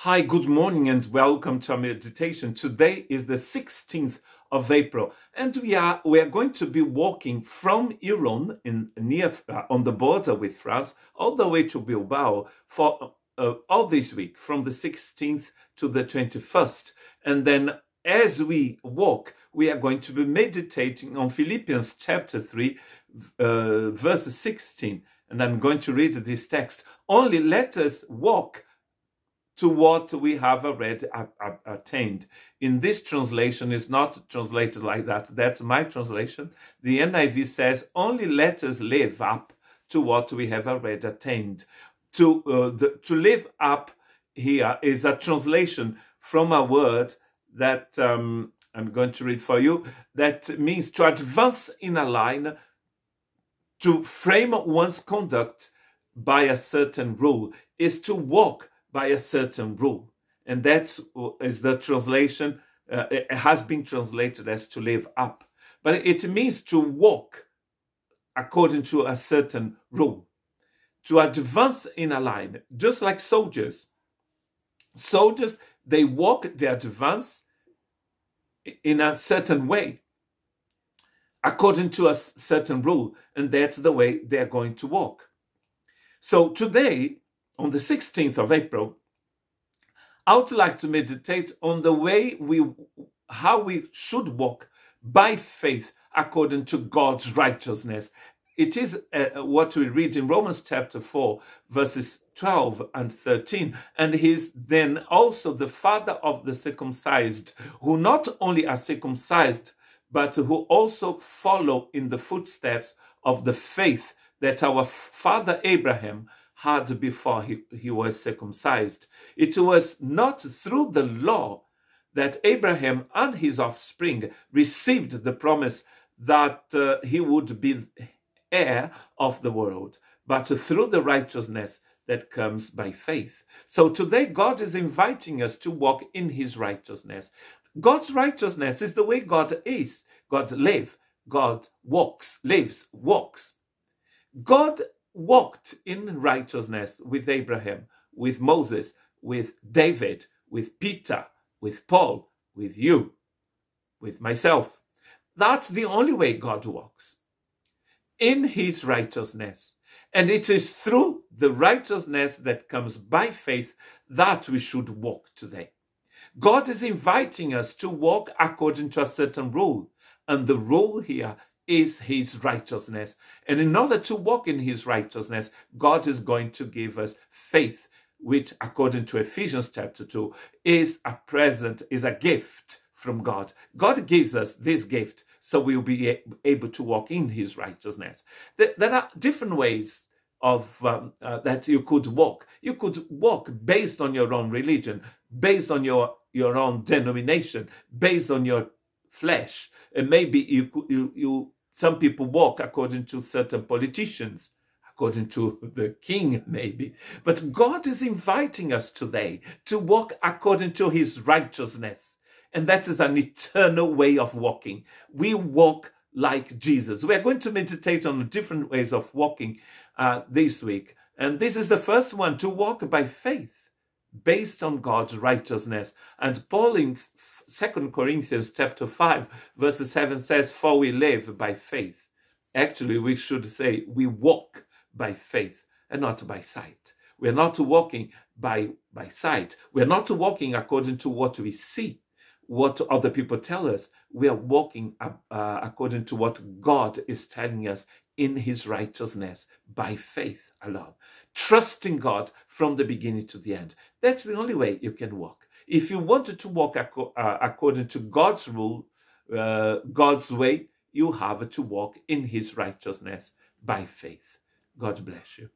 Hi, good morning and welcome to our meditation. Today is the 16th of April and we are going to be walking from Iron on the border with France all the way to Bilbao for all this week from the 16th to the 21st. And then as we walk, we are going to be meditating on Philippians chapter 3, verse 16. And I'm going to read this text. Only let us walk to what we have already attained. In this translation, is not translated like that. That's my translation. The NIV says, only let us live up to what we have already attained. To live up here is a translation from a word that I'm going to read for you, that means to advance in a line, to frame one's conduct by a certain rule, is to walk by a certain rule. And that is the translation. It has been translated as to live up. But it means to walk according to a certain rule. To advance in a line, just like soldiers. Soldiers, they walk, they advance in a certain way, according to a certain rule. And that's the way they're going to walk. So today, on the 16th of April, I would like to meditate on the way how we should walk by faith according to God's righteousness. It is what we read in Romans chapter 4, verses 12 and 13. And he's then also the father of the circumcised, who not only are circumcised, but who also follow in the footsteps of the faith that our father Abraham had before he was circumcised. It was not through the law that Abraham and his offspring received the promise that he would be heir of the world, but through the righteousness that comes by faith. So today God is inviting us to walk in his righteousness. God's righteousness is the way God is. God lives, God walks, lives, walks. God walked in righteousness with Abraham, with Moses, with David, with Peter, with Paul, with you, with myself. That's the only way God walks, in his righteousness. And it is through the righteousness that comes by faith that we should walk today. God is inviting us to walk according to a certain rule. And the rule here is his righteousness. And in order to walk in his righteousness, God is going to give us faith, which according to Ephesians chapter 2 is a gift from God. God gives us this gift so we'll be able to walk in his righteousness. There are different ways of that you could walk. You could walk based on your own religion, based on your own denomination, based on your flesh. And maybe some people walk according to certain politicians, according to the king maybe. But God is inviting us today to walk according to his righteousness. And that is an eternal way of walking. We walk like Jesus. We are going to meditate on different ways of walking this week. And this is the first one, to walk by faith, based on God's righteousness. And Paul in 2 Corinthians chapter 5, verse 7 says, for we live by faith. Actually, we should say we walk by faith and not by sight. We are not walking by sight. We are not walking according to what we see, what other people tell us. We are walking according to what God is telling us in his righteousness by faith alone. Trusting God from the beginning to the end. That's the only way you can walk. If you wanted to walk according to God's rule, God's way, you have to walk in his righteousness by faith. God bless you.